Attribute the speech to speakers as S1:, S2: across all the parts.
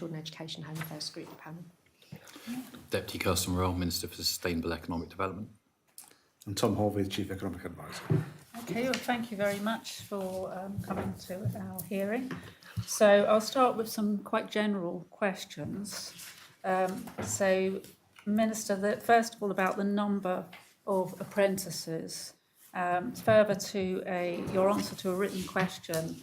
S1: Children Education Home Affairs Scrutiny Panel.
S2: Deputy Kirsten Morell, Minister for Sustainable Economic Development.
S3: And Tom Horvey, Chief Economic Advisor.
S4: Okay, well, thank you very much for coming to our hearing. So I'll start with some quite general questions. So, Minister, first of all, about the number of apprentices. Further to your answer to a written question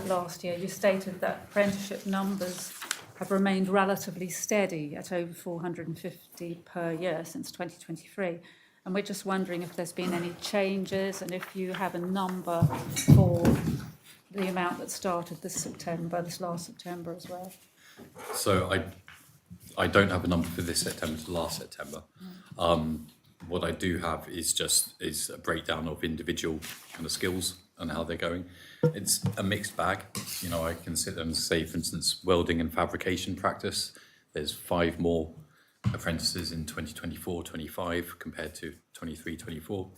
S4: last year, you stated that apprenticeship numbers have remained relatively steady at over 450 per year since 2023. And we're just wondering if there's been any changes and if you have a number for the amount that started this last September as well.
S2: So I don't have a number for this September to last September. What I do have is a breakdown of individual kind of skills and how they're going. It's a mixed bag. You know, I can sit and say, for instance, welding and fabrication practice, there's 5 more apprentices in 2024-25 compared to 23-24.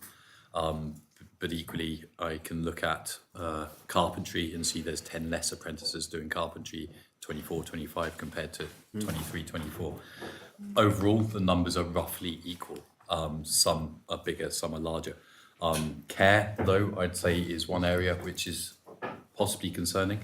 S2: But equally, I can look at carpentry and see there's 10 less apprentices doing carpentry 24-25 compared to 23-24. Overall, the numbers are roughly equal. Some are bigger, some are larger. Care, though, I'd say is one area which is possibly concerning.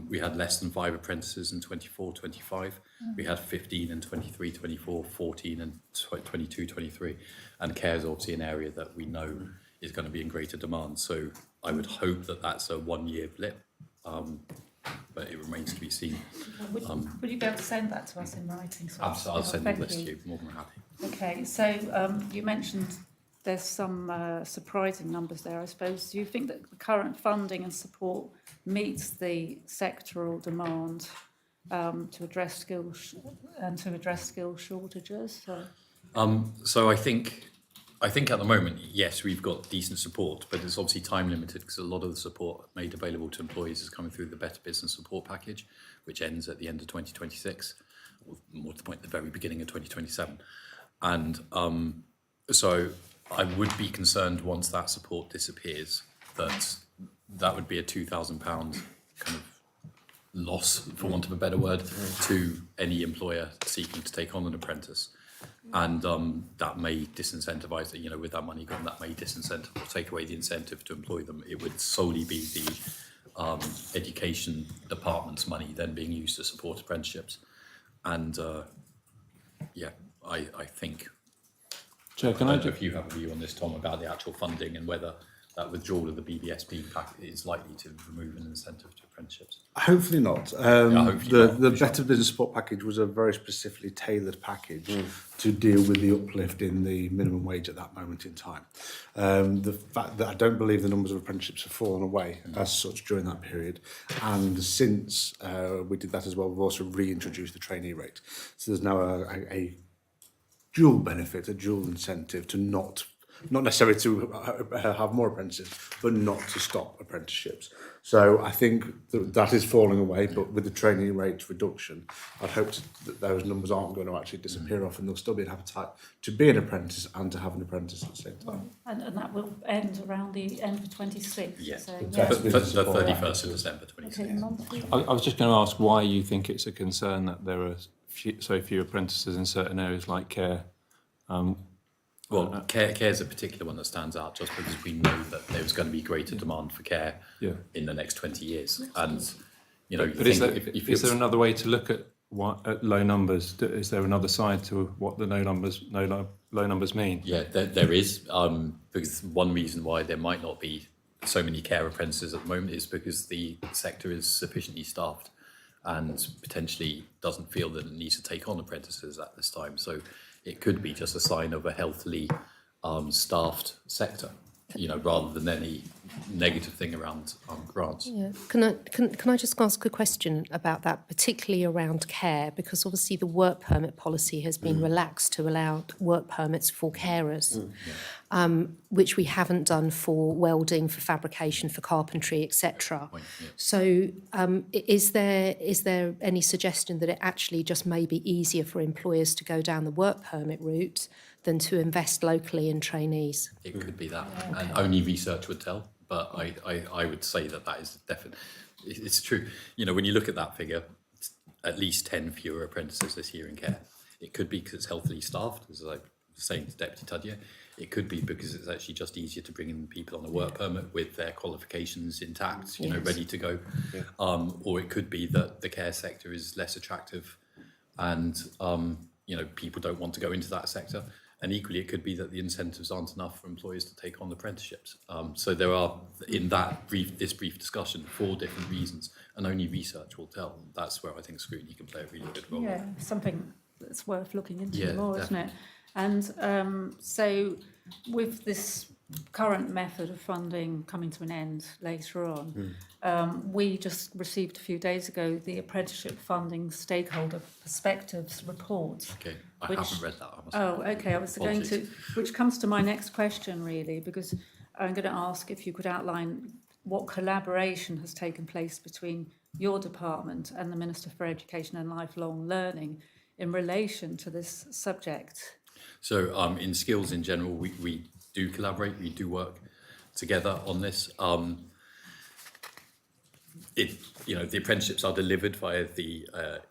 S2: We had less than 5 apprentices in 24-25. We had 15 in 23-24, 14 in 22-23. And care is obviously an area that we know is going to be in greater demand. So I would hope that that's a 1-year blip, but it remains to be seen.
S4: Would you be able to send that to us in writing? So
S2: I'll send the list to you, more than happy.
S4: Okay, so you mentioned there's some surprising numbers there, I suppose. Do you think that the current funding and support meets the sectoral demand to address skill shortages?
S2: So I think at the moment, yes, we've got decent support, but it's obviously time limited because a lot of the support made available to employees is coming through the Better Business Support Package, which ends at the end of 2026, or more to the point, the very beginning of 2027. And so I would be concerned once that support disappears that would be a £2,000 kind of loss, for want of a better word, to any employer seeking to take on an apprentice. And that may disincentivise, you know, with that money gone, that may disincentive or take away the incentive to employ them. It would solely be the education department's money then being used to support apprenticeships. And I think,
S5: Chair,
S2: I don't know if you have a view on this, Tom, about the actual funding and whether that withdrawal of the BBSP package is likely to remove an incentive to apprenticeships.
S3: Hopefully not.
S2: Hopefully not,
S3: the Better Business Support Package was a very specifically tailored package to deal with the uplift in the minimum wage at that moment in time. The fact that I don't believe the numbers of apprenticeships have fallen away as such during that period, and since we did that as well, we've also reintroduced the trainee rate. So there's now a dual benefit, a dual incentive to not necessarily to have more apprentices, but not to stop apprenticeships. So I think that is falling away, but with the trainee rate reduction, I'd hope that those numbers aren't going to actually disappear off, and there'll still be an appetite to be an apprentice and to have an apprentice at the same time.
S4: And that will end around the end of 26.
S2: Yes,
S4: So,
S2: the 31st of December 26.
S4: Okay,
S5: I was just going to ask why you think it's a concern that there are so few apprentices in certain areas like care.
S2: Well, care is a particular one that stands out just because we know that there's going to be greater demand for care in the next 20 years. And, you know,
S5: but is there another way to look at low numbers? Is there another side to what the low numbers mean?
S2: Yeah, there is. Because one reason why there might not be so many care apprentices at the moment is because the sector is sufficiently staffed and potentially doesn't feel that it needs to take on apprentices at this time. So it could be just a sign of a healthily staffed sector, you know, rather than any negative thing around grants.
S1: Yeah. Can I just ask a question about that, particularly around care? Because obviously the work permit policy has been relaxed to allow work permits for carers, which we haven't done for welding, for fabrication, for carpentry, etc. So is there any suggestion that it actually just may be easier for employers to go down the work permit route than to invest locally in trainees?
S2: It could be that, and only research would tell. But I would say that is definite. It's true. You know, when you look at that figure, at least 10 fewer apprentices this year in care. It could be because it's healthily staffed, as I was saying to Deputy Tudyer. It could be because it's actually just easier to bring in people on a work permit with their qualifications intact, you know, ready to go. Or it could be that the care sector is less attractive and, you know, people don't want to go into that sector. And equally, it could be that the incentives aren't enough for employers to take on apprenticeships. So there are, in this brief discussion, 4 different reasons, and only research will tell. That's where I think scrutiny can play a really good role.
S4: Yeah, something that's worth looking into
S2: Yeah,
S4: more, isn't it? And so with this current method of funding coming to an end later on, we just received a few days ago the Apprenticeship Funding Stakeholder Perspectives report.
S2: Okay, I
S4: Which-
S2: haven't read that. I must
S4: Oh, okay, I was going to, which comes to my next question really, because I'm going to ask if you could outline what collaboration has taken place between your department and the Minister for Education and Lifelong Learning in relation to this subject.
S2: So in skills in general, we do collaborate, we do work together on this. You know, the apprenticeships are delivered via the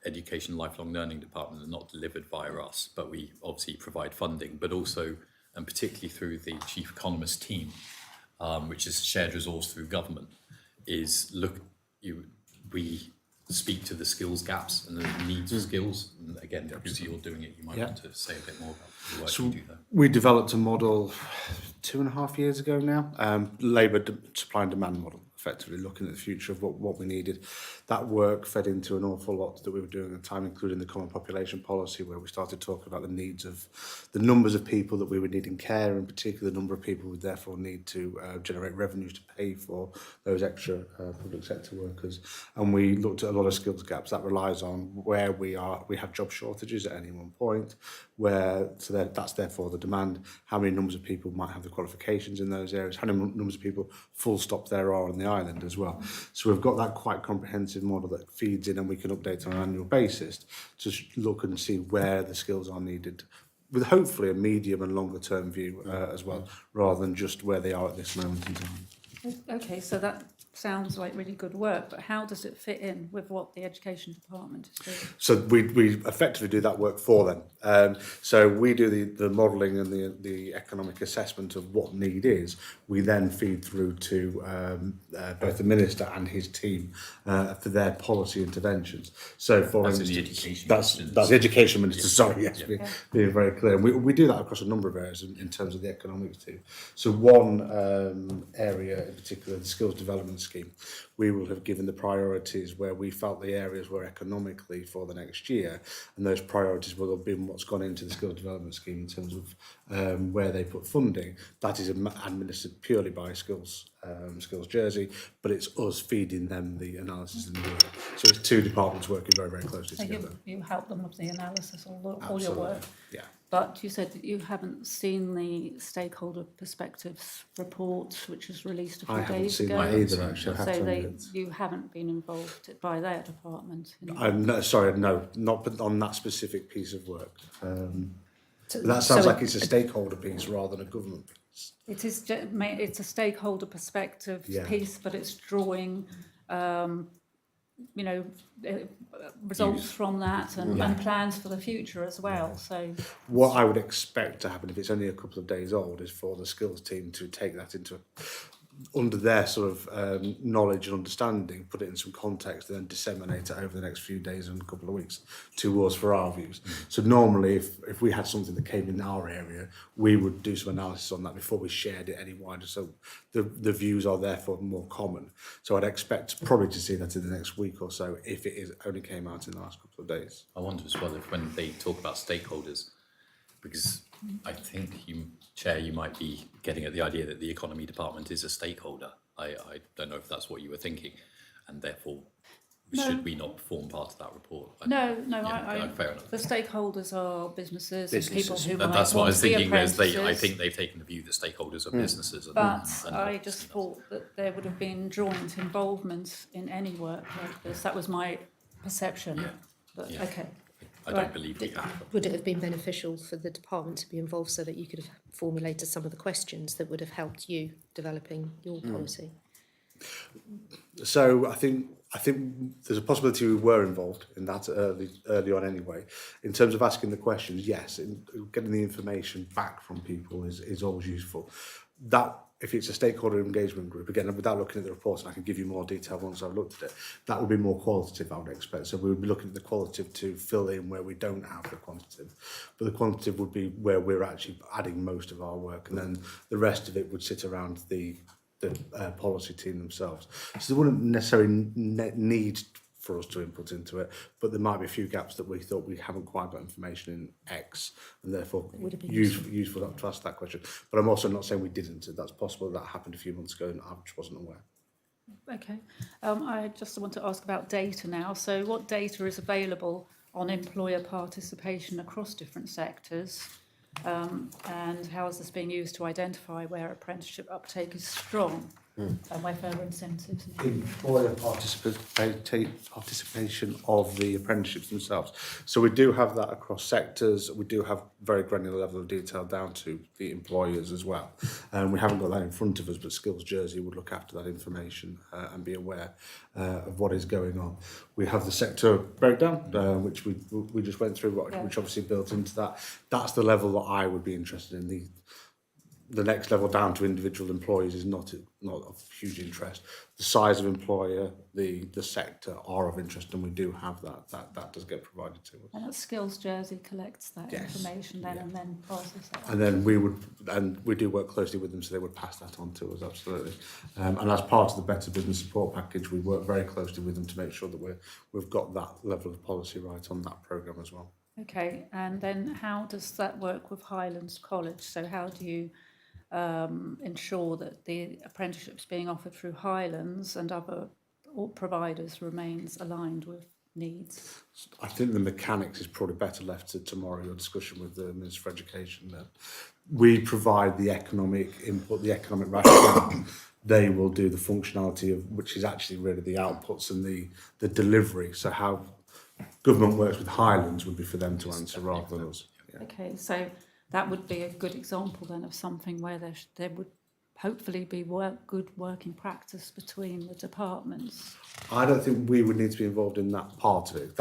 S2: Education and Lifelong Learning Department and not delivered via us, but we obviously provide funding, but also, and particularly through the Chief Economist team, which is shared resource through government, we speak to the skills gaps and the needs for skills. And again, because you're doing it, you might want to say a bit more about the work you do there.
S3: We developed a model 2.5 years ago now, labour supply and demand model, effectively looking at the future of what we needed. That work fed into an awful lot that we were doing at the time, including the Common Population Policy, where we started talking about the needs of the numbers of people that we would need in care, in particular the number of people we would therefore need to generate revenues to pay for those extra public sector workers. And we looked at a lot of skills gaps. That relies on where we have job shortages at any one point, that's therefore the demand, how many numbers of people might have the qualifications in those areas, how many numbers of people full stop there are on the island as well. So we've got that quite comprehensive model that feeds in and we can update on an annual basis to look and see where the skills are needed, with hopefully a medium and longer term view as well, rather than just where they are at this moment in time.
S4: Okay, so that sounds like really good work, but how does it fit in with what the Education Department is doing?
S3: So we effectively do that work for them. So we do the modelling and the economic assessment of what need is. We then feed through to both the Minister and his team for their policy interventions. So for
S2: That's
S3: instance,
S2: the Education
S3: that's
S2: Minister.
S3: the Education Minister, sorry, yes, being very clear. We do that across a number of areas in terms of the economics too. So one area in particular, the skills development scheme, we will have given the priorities where we felt the areas were economically for the next year, and those priorities will have been what's gone into the skills development scheme in terms of where they put funding. That is administered purely by Skills Jersey, but it's us feeding them the analysis and the work. So it's 2 departments working very, very closely
S4: So
S3: together.
S4: you help them with the analysis, all your work.
S3: Yeah.
S4: But you said that you haven't seen the Stakeholder Perspectives report, which was released a few
S3: I haven't
S4: days
S3: seen
S4: ago.
S3: that either, actually. I have
S4: So
S3: to admit.
S4: you haven't been involved by their department.
S3: No, not on that specific piece of work. That sounds like it's a stakeholder piece rather than a government piece.
S4: It is. It's a stakeholder perspective piece, but it's drawing, results from that and plans for the future as well. So
S3: what I would expect to happen if it's only a couple of days old is for the skills team to take that into under their sort of knowledge and understanding, put it in some context, and then disseminate it over the next few days and a couple of weeks to us for our views. So normally, if we had something that came in our area, we would do some analysis on that before we shared it any wider, so the views are therefore more common. So I'd expect probably to see that in the next week or so, if it only came out in the last couple of days.
S2: I wonder as well if when they talk about stakeholders, because I think Chair, you might be getting at the idea that the economy department is a stakeholder. I don't know if that's what you were thinking, and therefore should we not form part of that report?
S4: No,
S2: fair enough.
S4: the stakeholders are businesses and people who
S2: That's
S4: might
S2: what I
S4: want
S2: was
S4: to be
S2: thinking. I think
S4: apprentices.
S2: they've taken the view that stakeholders are businesses.
S4: But
S2: and
S4: I just thought that there would have been joint involvement in any work like this. That was my perception.
S2: Yeah.
S4: But,
S2: Yeah.
S4: okay.
S2: I don't believe we have.
S1: Would it have been beneficial for the department to be involved so that you could have formulated some of the questions that would have helped you developing your policy?
S3: So I think I think there's a possibility we were involved in that early on anyway. In terms of asking the questions, yes, getting the information back from people is always useful. That, if it's a stakeholder engagement group, again, without looking at the reports, and I can give you more detail once I've looked at it, that would be more qualitative, I would expect. So we would be looking at the qualitative to fill in where we don't have the quantitative. But the quantitative would be where we're actually adding most of our work, and then the rest of it would sit around the policy team themselves. So there wouldn't necessarily need for us to input into it, but there might be a few gaps that we thought we haven't quite got information in X, and therefore
S1: would have been
S3: useful to ask that question. But I'm also not saying we didn't. That's possible that happened a few months ago and I just wasn't aware.
S4: Okay. I just want to ask about data now. So what data is available on employer participation across different sectors? And how is this being used to identify where apprenticeship uptake is strong and where further incentives are needed?
S3: Employer participation of the apprenticeships themselves. So we do have that across sectors. We do have very granular level of detail down to the employers as well. We haven't got that in front of us, but Skills Jersey would look after that information and be aware of what is going on. We have the sector breakdown, which we just went through, which obviously built into that. That's the level that I would be interested in. The next level down to individual employees is not of huge interest. The size of employer, the sector are of interest, and we do have that does get provided to us.
S4: And that Skills Jersey collects that
S3: Yes.
S4: information then and then passes that on.
S3: And then we do work closely with them, so they would pass that on to us, absolutely. And as part of the Better Business Support Package, we work very closely with them to make sure that we've got that level of policy right on that programme as well.
S4: Okay, and then how does that work with Highlands College? So how do you ensure that the apprenticeships being offered through Highlands and other providers remains aligned with needs?
S3: I think the mechanics is probably better left to tomorrow, your discussion with the Minister for Education. We provide the economic input, the economic rationale. They will do the functionality of, which is actually really the outputs and the delivery. So how government works with Highlands would be for them to answer rather than us. Yeah.
S4: Okay, so that would be a good example then of something where there would hopefully be good working practice between the departments.
S3: I don't think we would need to be involved in that part of it.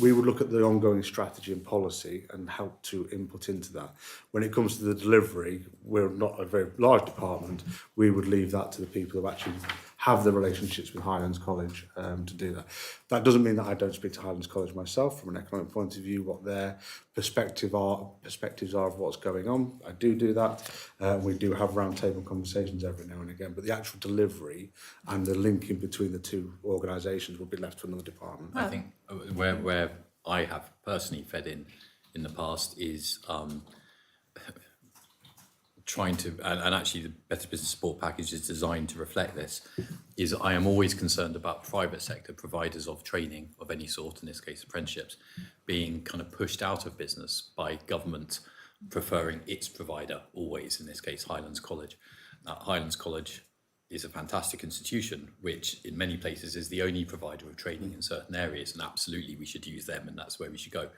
S3: We would look at the ongoing strategy and policy and help to input into that. When it comes to the delivery, we're not a very large department. We would leave that to the people who actually have the relationships with Highlands College to do that. That doesn't mean that I don't speak to Highlands College myself from an economic point of view, what their perspectives are of what's going on. I do that. We do have roundtable conversations every now and again, but the actual delivery and the linking between the two organisations will be left to another department.
S2: I think where I have personally fed in the past is trying to, and actually the Better Business Support Package is designed to reflect this, is I am always concerned about private sector providers of training of any sort, in this case apprenticeships, being kind of pushed out of business by government preferring its provider always, in this case Highlands College. Now, Highlands College is a fantastic institution, which in many places is the only provider of training in certain areas, and absolutely we should use them and that's where we should go.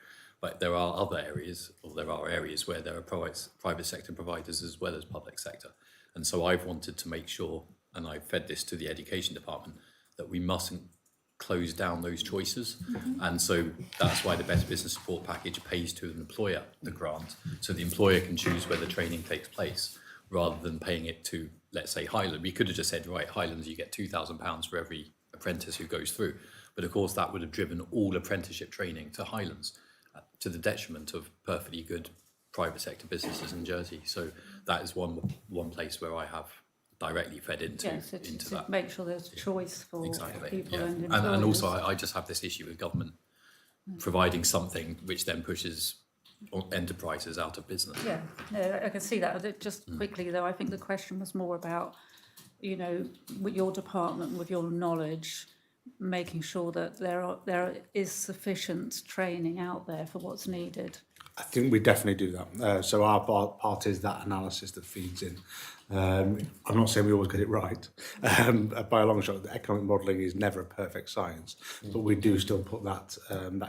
S2: But there are other areas, or there are areas where there are private sector providers as well as public sector. And so I've wanted to make sure, and I've fed this to the education department, that we mustn't close down those choices. And so that's why the Better Business Support Package pays to an employer the grant, so the employer can choose where the training takes place, rather than paying it to, let's say, Highland. We could have just said, right, Highlands, you get £2,000 for every apprentice who goes through. But of course, that would have driven all apprenticeship training to Highlands, to the detriment of perfectly good private sector businesses in Jersey. So that is one place where I have directly fed into
S4: to
S2: that.
S4: make sure there's choice for people
S2: Yeah.
S4: and employers.
S2: And also I just have this issue with government providing something which then pushes enterprises out of business.
S4: Yeah, no, I can see that. Just quickly though, I think the question was more about, you know, with your department, with your knowledge, making sure that there is sufficient training out there for what's needed.
S3: I think we definitely do that. So our part is that analysis that feeds in. I'm not saying we always get it right. By a long shot, the economic modelling is never a perfect science, but we do still put that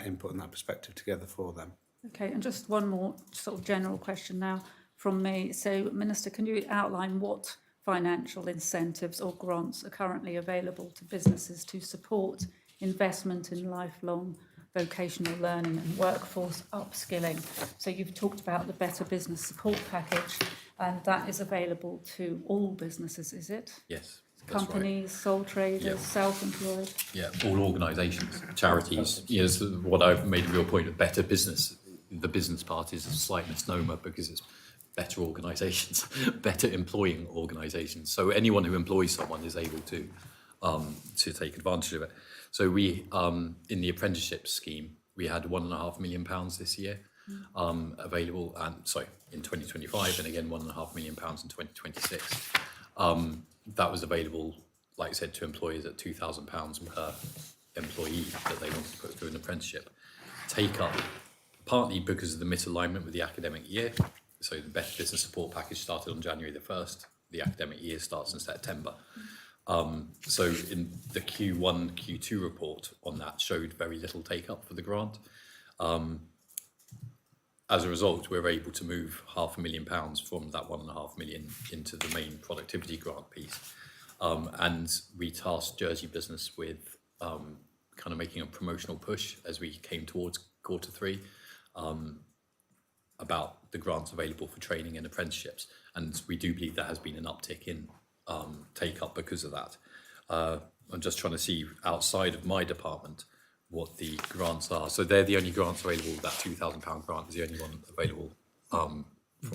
S3: input and that perspective together for them.
S4: Okay, and just one more sort of general question now from me. So, Minister, can you outline what financial incentives or grants are currently available to businesses to support investment in lifelong vocational learning and workforce upskilling? So you've talked about the Better Business Support Package, and that is available to all businesses, is it?
S2: Yes, that's right.
S4: Companies, sole traders,
S2: Yeah.
S4: self-employed?
S2: Yeah, all organisations, charities. Yes, what I've made a real point of better business. The business part is a slight misnomer because it's better organisations, better employing organisations. So anyone who employs someone is able to take advantage of it. So we, in the apprenticeship scheme, we had £1.5 million this year available, and in 2025, and again £1.5 million in 2026. That was available, like I said, to employers at £2,000 per employee that they wanted to put through an apprenticeship. Take up partly because of the misalignment with the academic year. So the Better Business Support Package started on January the 1st. The academic year starts in September. So in the Q1, Q2 report on that showed very little take up for the grant. As a result, we're able to move £500,000 from that £1.5 million into the main productivity grant piece. And we tasked Jersey Business with kind of making a promotional push as we came towards Q3 about the grants available for training and apprenticeships. And we do believe there has been an uptick in take up because of that. I'm just trying to see outside of my department what the grants are. So they're the only grants available. That £2,000 grant is the only one available from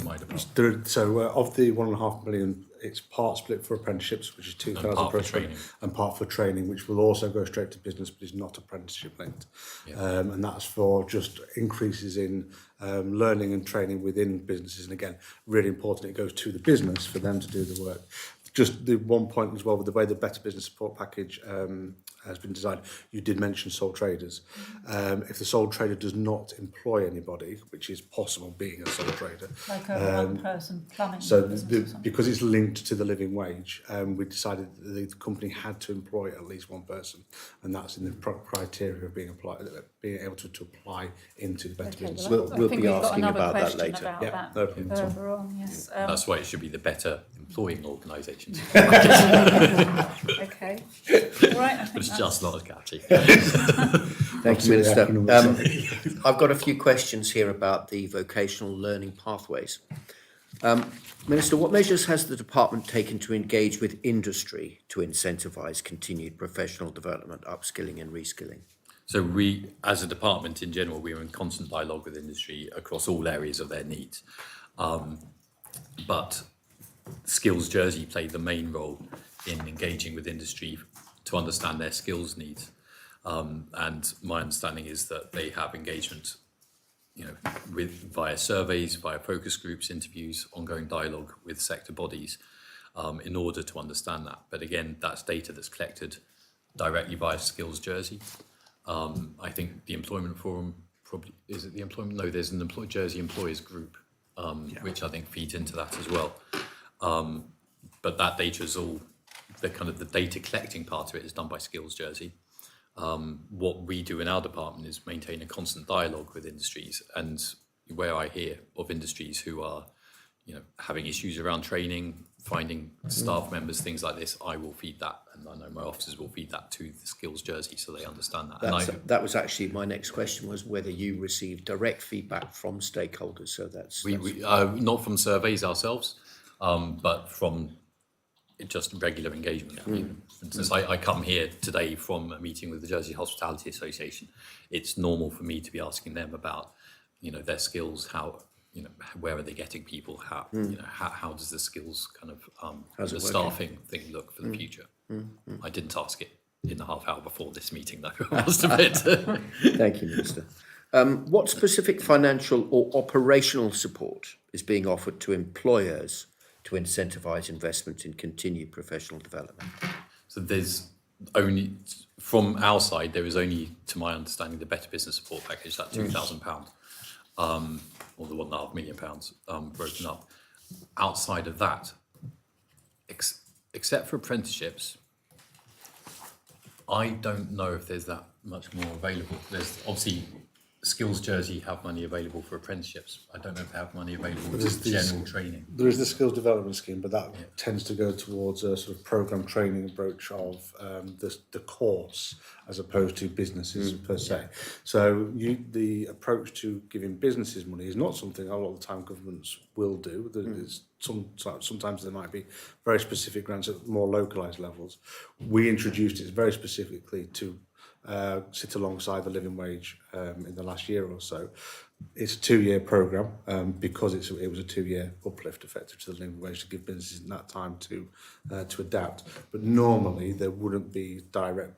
S2: my department.
S3: So of the 1.5 million, it's part split for apprenticeships, which is 2,000
S2: part
S3: per
S2: for training.
S3: and part for training, which will also go straight to business, but is not apprenticeship linked.
S2: Yeah.
S3: And that's for just increases in learning and training within businesses. And again, really important, it goes to the business for them to do the work. Just the one point as well, with the way the Better Business Support Package has been designed, you did mention sole traders. If the sole trader does not employ anybody, which is possible being a sole trader,
S4: Like a one-person plumbing
S3: so
S4: business or something?
S3: because it's linked to the living wage, we decided that the company had to employ at least one person, and that's in the criteria of being able to apply into the Better Business.
S4: Well, I
S6: We'll
S4: think
S6: be
S4: we've got
S6: asking
S4: another
S6: about that
S4: question
S6: later.
S4: about
S3: Yeah,
S4: that
S3: no problem at all.
S4: further on, yes.
S2: That's why it should be the Better Employing Organisations.
S4: Okay. All right, I think
S2: But it's
S4: that's...
S2: just not as catchy.
S6: Thank you, Minister.
S3: Acronym.
S6: I've got a few questions here about the vocational learning pathways. Minister, what measures has the department taken to engage with industry to incentivise continued professional development, upskilling and reskilling?
S2: So we, as a department in general, we are in constant dialogue with industry across all areas of their needs. But Skills Jersey played the main role in engaging with industry to understand their skills needs. And my understanding is that they have engagement, via surveys, via focus groups, interviews, ongoing dialogue with sector bodies in order to understand that. But again, that's data that's collected directly via Skills Jersey. I think the Employment Forum probably, is it the Employment? No, there's an Jersey Employers Group, which I think feeds into that as well. But that data is all, the data collecting part of it is done by Skills Jersey. What we do in our department is maintain a constant dialogue with industries, and where I hear of industries who are, having issues around training, finding staff members, things like this, I will feed that, and I know my officers will feed that to the Skills Jersey so they understand that.
S6: That was actually my next question, was whether you received direct feedback from stakeholders. So that's
S2: We not from surveys ourselves, but from just regular engagement. For instance, I come here today from a meeting with the Jersey Hospitality Association. It's normal for me to be asking them about, their skills, how, where are they getting people, how, how does the skills the staffing thing look for the future? I didn't ask it in the half hour before this meeting, though, I must admit.
S6: Thank you, Minister. What specific financial or operational support is being offered to employers to incentivise investment in continued professional development?
S2: So there's only, from our side, there is only, to my understanding, the Better Business Support Package, that £2,000, or the £1.5 million broken up. Outside of that, except for apprenticeships, I don't know if there's that much more available. There's obviously Skills Jersey have money available for apprenticeships. I don't know if they have money available for
S3: there's these-
S2: general training.
S3: There is the skills development scheme, but that tends to go towards a sort of program training approach of the course as opposed to businesses per se. So the approach to giving businesses money is not something a lot of the time governments will do. There's sometimes there might be very specific grants at more localised levels. We introduced it very specifically to sit alongside the living wage in the last year or so. It's a 2-year programme because it was a 2-year uplift effective to the living wage to give businesses that time to adapt. But normally there wouldn't be direct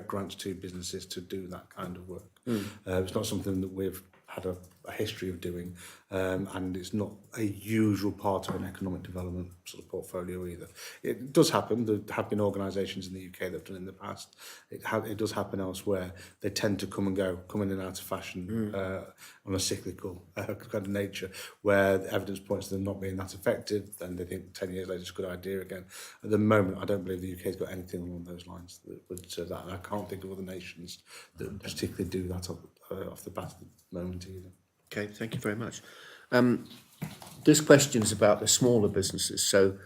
S3: grants to businesses to do that kind of work. It's not something that we've had a history of doing, and it's not a usual part of an economic development sort of portfolio either. It does happen. There have been organisations in the UK that have done it in the past. It does happen elsewhere. They tend to come and go, come in and out of fashion on a cyclical kind of nature, where the evidence points to them not being that effective. Then they think 10 years later it's a good idea again. At the moment, I don't believe the UK's got anything along those lines that would say that, and I can't think of other nations that particularly do that off the bat at the moment either.
S6: Okay, thank you very much. This question is about the smaller businesses. So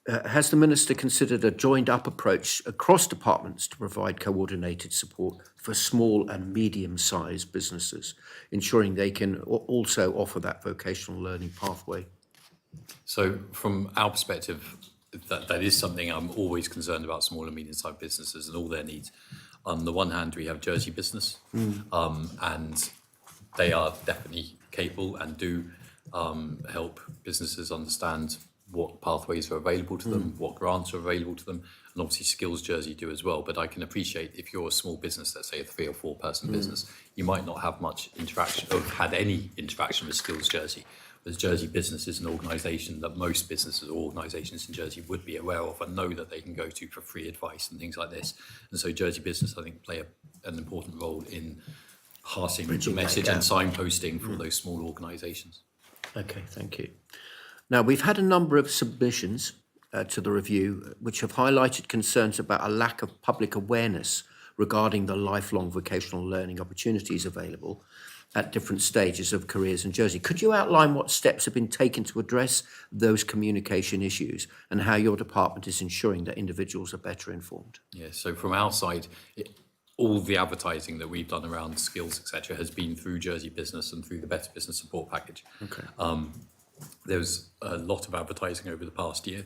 S6: has the Minister considered a joined-up approach across departments to provide coordinated support for small and medium-sized businesses, ensuring they can also offer that vocational learning pathway?
S2: So from our perspective, that is something I'm always concerned about, small and medium-sized businesses and all their needs. On the one hand, we have Jersey Business, and they are definitely capable and do help businesses understand what pathways are available to them, what grants are available to them, and obviously Skills Jersey do as well. But I can appreciate if you're a small business, let's say a 3 or 4 person business, you might not have much interaction or had any interaction with Skills Jersey. Whereas Jersey Business is an organisation that most businesses or organisations in Jersey would be aware of and know that they can go to for free advice and things like this. And so Jersey Business, I think, play an important role in passing the message and signposting for those small organisations.
S6: Okay, thank you. Now, we've had a number of submissions to the review which have highlighted concerns about a lack of public awareness regarding the lifelong vocational learning opportunities available at different stages of careers in Jersey. Could you outline what steps have been taken to address those communication issues and how your department is ensuring that individuals are better informed?
S2: Yeah, so from our side, all the advertising that we've done around skills, etc., has been through Jersey Business and through the Better Business Support Package.
S6: Okay.
S2: There's a lot of advertising over the past year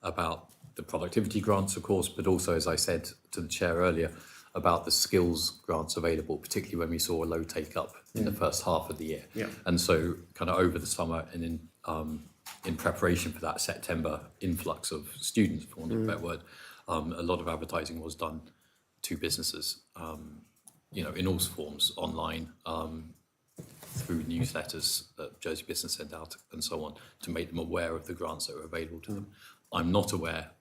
S2: about the productivity grants, of course, but also, as I said to the chair earlier, about the skills grants available, particularly when we saw a low take-up in the first half of the year.
S6: Yeah.
S2: And so kind of over the summer and in preparation for that September influx of students, for want of a better word, a lot of advertising was done to businesses, in all forms, online, through newsletters that Jersey Business sent out and so on, to make them aware of the grants that are available to them. I'm not aware,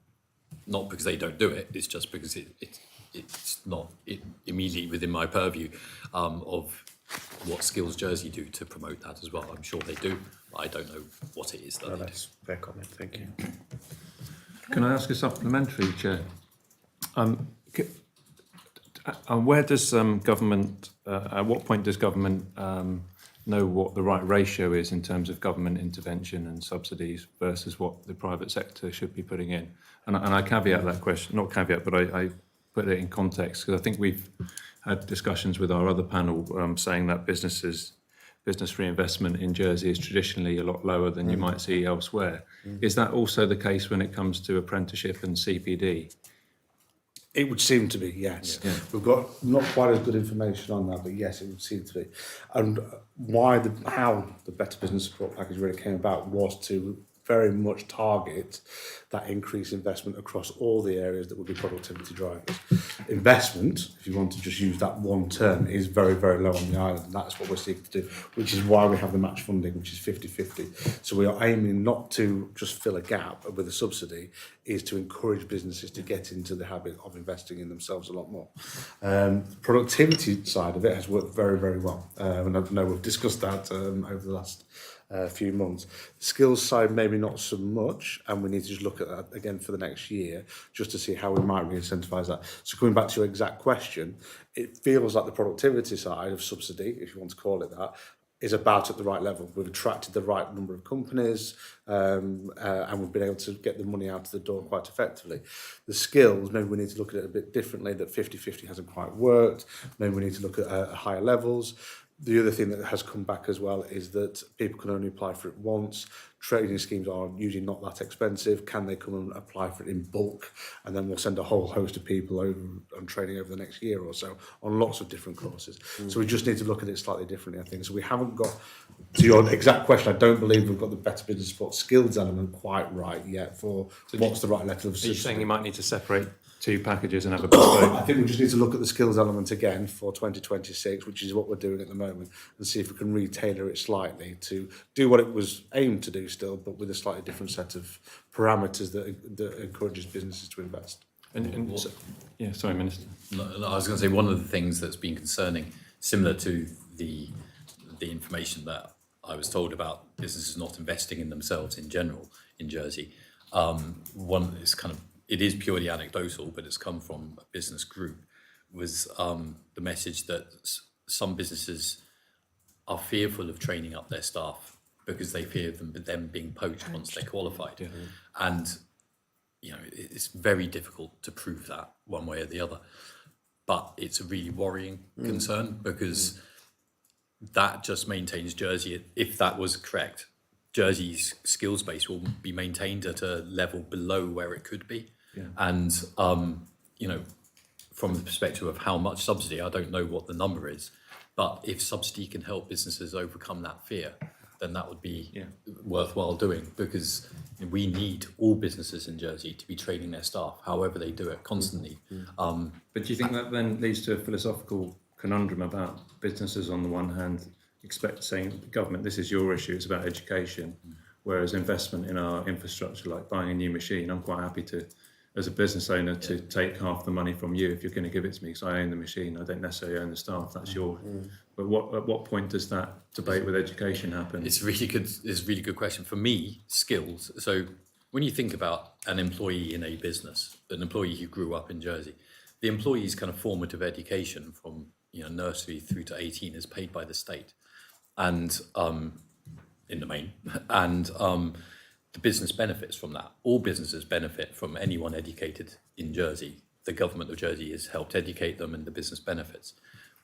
S2: not because they don't do it, it's just because it's not immediately within my purview of what Skills Jersey do to promote that as well. I'm sure they do, but I don't know what it is that they do.
S6: That's a fair comment, thank you.
S5: Can I ask a supplementary, Chair? Where does government, at what point does government know what the right ratio is in terms of government intervention and subsidies versus what the private sector should be putting in? And I caveat that question, not caveat, but I put it in context, because I think we've had discussions with our other panel saying that business reinvestment in Jersey is traditionally a lot lower than you might see elsewhere. Is that also the case when it comes to apprenticeship and CPD?
S3: It would seem to be, yes.
S5: Yeah.
S3: We've got not quite as good information on that, but yes, it would seem to be. And how the Better Business Support Package really came about was to very much target that increased investment across all the areas that would be productivity drivers. Investment, if you want to just use that one term, is very, very low on the island, and that's what we're seeking to do, which is why we have the match funding, which is 50-50. So we are aiming not to just fill a gap with a subsidy, is to encourage businesses to get into the habit of investing in themselves a lot more. The productivity side of it has worked very, very well, and I know we've discussed that over the last few months. The skills side, maybe not so much, and we need to just look at that again for the next year, just to see how we might re-incentivise that. So coming back to your exact question, it feels like the productivity side of subsidy, if you want to call it that, is about at the right level. We've attracted the right number of companies, and we've been able to get the money out of the door quite effectively. The skills, maybe we need to look at it a bit differently, that 50-50 hasn't quite worked. Maybe we need to look at higher levels. The other thing that has come back as well is that people can only apply for it once. Training schemes are usually not that expensive. Can they come and apply for it in bulk? And then we'll send a whole host of people over on training over the next year or so on lots of different courses. So we just need to look at it slightly differently, I think. So we haven't got, to your exact question, I don't believe we've got the Better Business Support skills element quite right yet for what's the right level of
S5: So you're saying
S3: subsidy.
S5: you might need to separate two packages and have a bespoke?
S3: I think we just need to look at the skills element again for 2026, which is what we're doing at the moment, and see if we can re-tailor it slightly to do what it was aimed to do still, but with a slightly different set of parameters that encourages businesses to invest.
S5: And so, yeah, sorry, Minister.
S2: No, I was going to say one of the things that's been concerning, similar to the information that I was told about businesses not investing in themselves in general in Jersey. One is it is purely anecdotal, but it's come from a business group, was the message that some businesses are fearful of training up their staff because they fear them being poached once they're qualified. Yeah. And, it's very difficult to prove that one way or the other. But it's a really worrying concern because that just maintains Jersey, if that was correct, Jersey's skills base will be maintained at a level below where it could be. Yeah. And, from the perspective of how much subsidy, I don't know what the number is, but if subsidy can help businesses overcome that fear, then that would be worthwhile doing, because we need all businesses in Jersey to be training their staff, however they do it, constantly.
S5: But do you think that then leads to a philosophical conundrum about businesses on the one hand saying, government, this is your issue, it's about education, whereas investment in our infrastructure, like buying a new machine, I'm quite happy to, as a business owner, to take half the money from you if you're going to give it to me, because I own the machine, I don't necessarily own the staff, that's your. But at what point does that debate with education happen?
S2: It's a really good question. For me, skills. So when you think about an employee in a business, an employee who grew up in Jersey, the employee's kind of formative education from nursery through to 18 is paid by the state, and in the main, and the business benefits from that. All businesses benefit from anyone educated in Jersey. The government of Jersey has helped educate them, and the business benefits.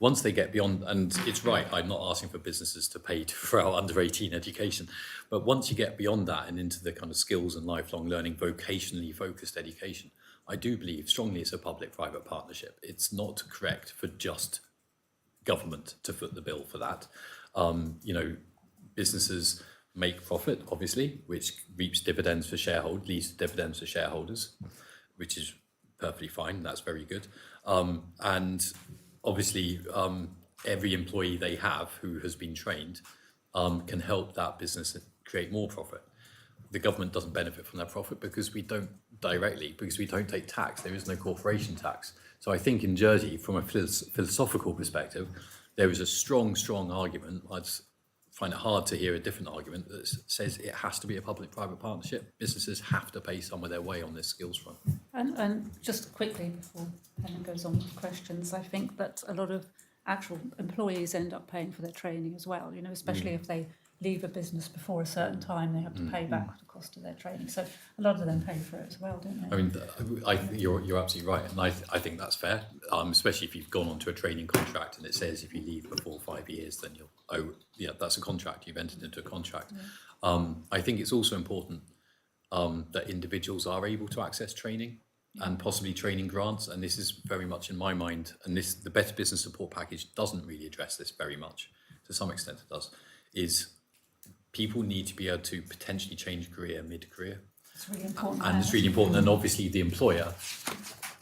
S2: Once they get beyond, and it's right, I'm not asking for businesses to pay for our under 18 education, but once you get beyond that and into the kind of skills and lifelong learning, vocationally focused education, I do believe strongly it's a public-private partnership. It's not correct for just government to foot the bill for that. Businesses make profit, obviously, which reaps dividends for shareholders, leads to dividends for shareholders, which is perfectly fine. That's very good. And obviously, every employee they have who has been trained can help that business create more profit. The government doesn't benefit from that profit because we don't take tax. There is no corporation tax. So I think in Jersey, from a philosophical perspective, there is a strong argument. I'd find it hard to hear a different argument that says it has to be a public-private partnership. Businesses have to pay some of their way on this skills front.
S4: And just quickly before Helen goes on with questions, I think that a lot of actual employees end up paying for their training as well, especially if they leave a business before a certain time, they have to pay back the cost of their training. So a lot of them pay for it as well, don't they?
S2: I mean, you're absolutely right, and I think that's fair, especially if you've gone onto a training contract and it says if you leave before 5 years, then you'll that's a contract, you've entered into a contract. I think it's also important that individuals are able to access training and possibly training grants, and this is very much in my mind, and the Better Business Support Package doesn't really address this very much. To some extent it does, is people need to be able to potentially change career mid-career.
S4: It's really important.
S2: And it's really important, and obviously the employer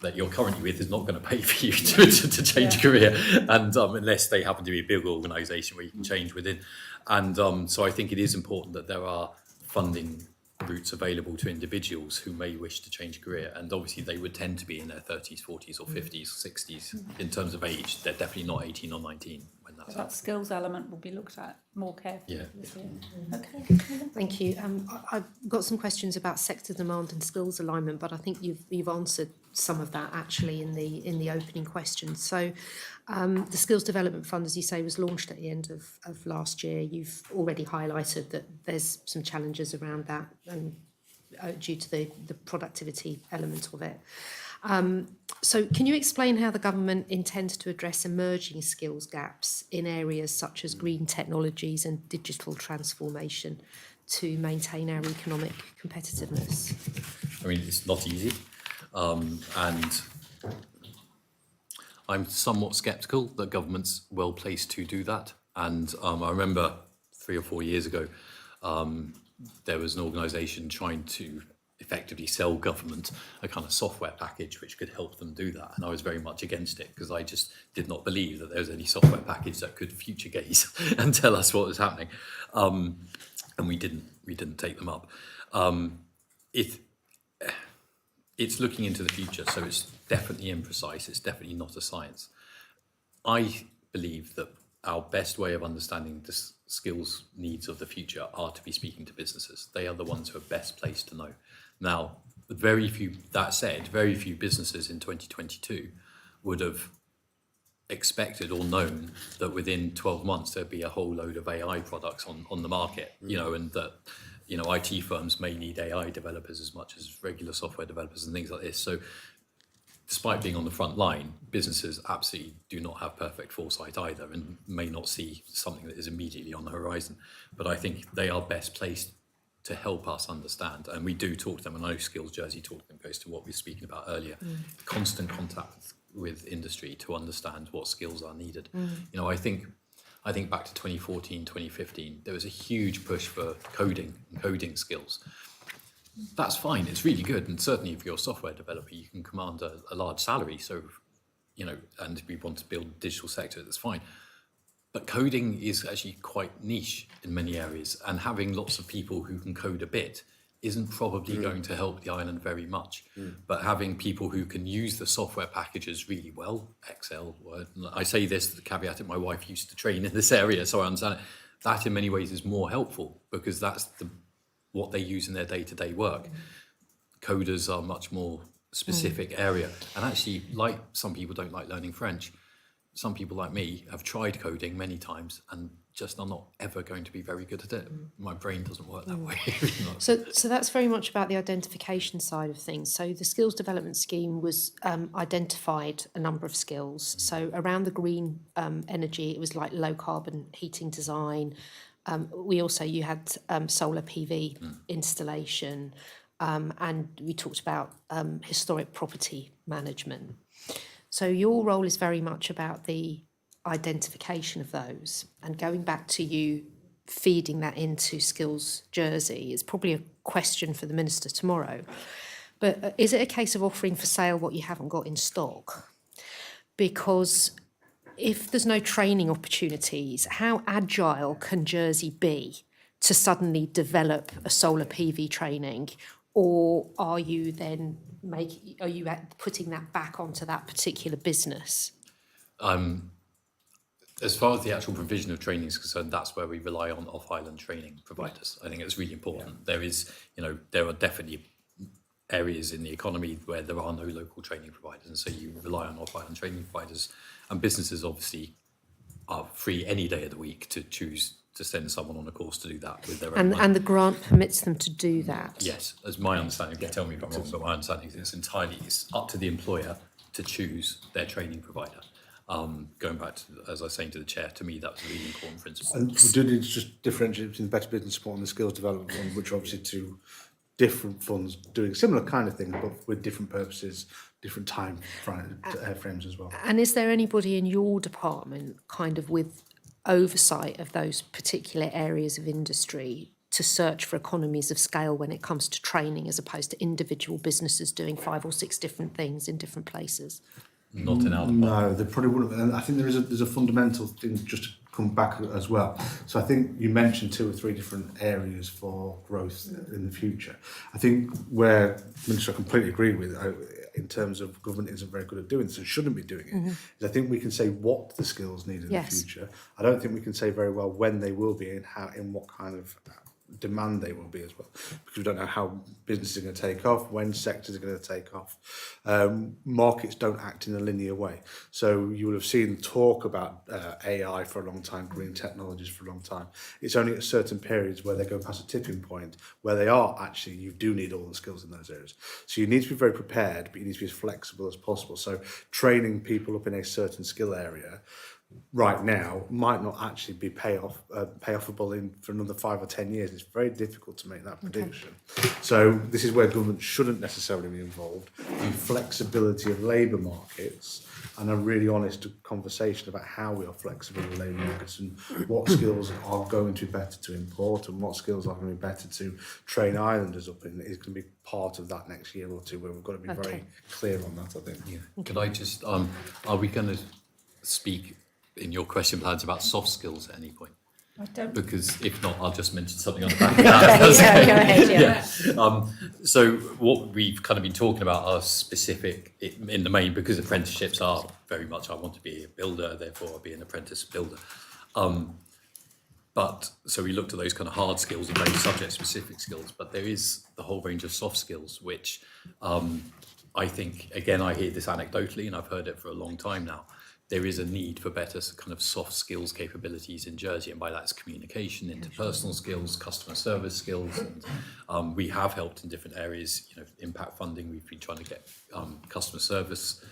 S2: that you're currently with is not going to pay for you to change career, and unless they happen to be a big organisation where you can change within. And so I think it is important that there are funding routes available to individuals who may wish to change career, and obviously they would tend to be in their 30s, 40s or 50s, 60s in terms of age. They're definitely not 18 or 19 and that's
S4: That skills element will be looked at more carefully
S2: Yeah.
S4: this year. Okay.
S1: Thank you. I've got some questions about sector demand and skills alignment, but I think you've answered some of that actually in the opening question. So the Skills Development Fund, as you say, was launched at the end of last year. You've already highlighted that there's some challenges around that and due to the productivity element of it. So can you explain how the government intends to address emerging skills gaps in areas such as green technologies and digital transformation to maintain our economic competitiveness?
S2: I mean, it's not easy, and I'm somewhat sceptical that government's well placed to do that. And I remember 3 or 4 years ago, there was an organisation trying to effectively sell government a kind of software package which could help them do that, and I was very much against it because I just did not believe that there was any software package that could future gaze and tell us what was happening, and we didn't take them up. It's looking into the future, so it's definitely imprecise, it's definitely not a science. I believe that our best way of understanding the skills needs of the future are to be speaking to businesses. They are the ones who are best placed to know. Now, very few businesses in 2022 would have expected or known that within 12 months there'd be a whole load of AI products on the market, you know, and that, you know, IT firms may need AI developers as much as regular software developers and things like this. So despite being on the front line, businesses absolutely do not have perfect foresight either and may not see something that is immediately on the horizon. But I think they are best placed to help us understand. And we do talk to them, and I know Skills Jersey talk to them goes to what we were speaking about earlier, constant contact with industry to understand what skills are needed. You know, I think back to 2014, 2015, there was a huge push for coding and coding skills. That's fine, it's really good, and certainly if you're a software developer, you can command a large salary, so, you know, and if we want to build a digital sector, that's fine. But coding is actually quite niche in many areas, and having lots of people who can code a bit isn't probably going to help the island very much. But having people who can use the software packages really well, Excel, Word, I say this, the caveat that my wife used to train in this area, so I understand it, that in many ways is more helpful because that's what they use in their day-to-day work. Coders are much more specific area. And actually, like some people don't like learning French, some people like me have tried coding many times and just are not ever going to be very good at it. My brain doesn't work that way.
S1: So that's very much about the identification side of things. So the skills development scheme was identified a number of skills. So around the green energy, it was like low carbon heating design. You had solar PV installation, and we talked about historic property management. So your role is very much about the identification of those, and going back to you feeding that into Skills Jersey is probably a question for the Minister tomorrow. But is it a case of offering for sale what you haven't got in stock? Because if there's no training opportunities, how agile can Jersey be to suddenly develop a solar PV training? Or are you then putting that back onto that particular business?
S2: As far as the actual provision of training is concerned, that's where we rely on off-island training providers. I think it's really important. There are definitely areas in the economy where there are no local training providers, and so you rely on off-island training providers. And businesses obviously are free any day of the week to choose to send someone on a course to do that with their own money.
S1: And the grant permits them to do that?
S2: Yes, as my understanding, tell me if I'm wrong, but my understanding is it's up to the employer to choose their training provider. Going back to, as I was saying to the chair, to me that was a really important principle.
S3: And we do need to just differentiate between the Better Business Support and the Skills Development Fund, which are obviously two different funds doing similar kind of things, but with different purposes, different time frames as well.
S1: And is there anybody in your department kind of with oversight of those particular areas of industry to search for economies of scale when it comes to training, as opposed to individual businesses doing 5 or 6 different things in different places?
S2: Not in our department.
S3: No, they probably wouldn't. And I think there's a fundamental thing just to come back as well. So I think you mentioned 2 or 3 different areas for growth in the future. I think where Minister I completely agree with, in terms of government isn't very good at doing this and shouldn't be doing it, is I think we can say what the skills need in the future. I don't think we can say very well when they will be and how, in what kind of demand they will be as well, because we don't know how businesses are going to take off, when sectors are going to take off. Markets don't act in a linear way. So you will have seen talk about AI for a long time, green technologies for a long time. It's only at certain periods where they go past a tipping point where they are actually, you do need all the skills in those areas. So you need to be very prepared, but you need to be as flexible as possible. So training people up in a certain skill area right now might not actually be payoffable in for another 5 or 10 years. It's very difficult to make that prediction. So this is where government shouldn't necessarily be involved. The flexibility of labour markets and a really honest conversation about how we are flexible with labour markets and what skills are going to be better to import and what skills are going to be better to train islanders up in is going to be part of that next year or two, where we've got to be very clear on that, I think.
S2: Yeah. Could I just, are we going to speak in your question plans about soft skills at any point?
S4: I don't.
S2: Because if not, I'll just mention something on the back of that.
S1: Go ahead, yeah.
S2: So what we've kind of been talking about are specific, in the main, because apprenticeships are very much, I want to be a builder, therefore I'll be an apprentice builder. But so we looked at those kind of hard skills and very subject-specific skills, but there is the whole range of soft skills, which I think, again, I hear this anecdotally, and I've heard it for a long time now. There is a need for better kind of soft skills capabilities in Jersey, and by that it's communication, interpersonal skills, customer service skills, and we have helped in different areas. You know, impact funding, we've been trying to get customer service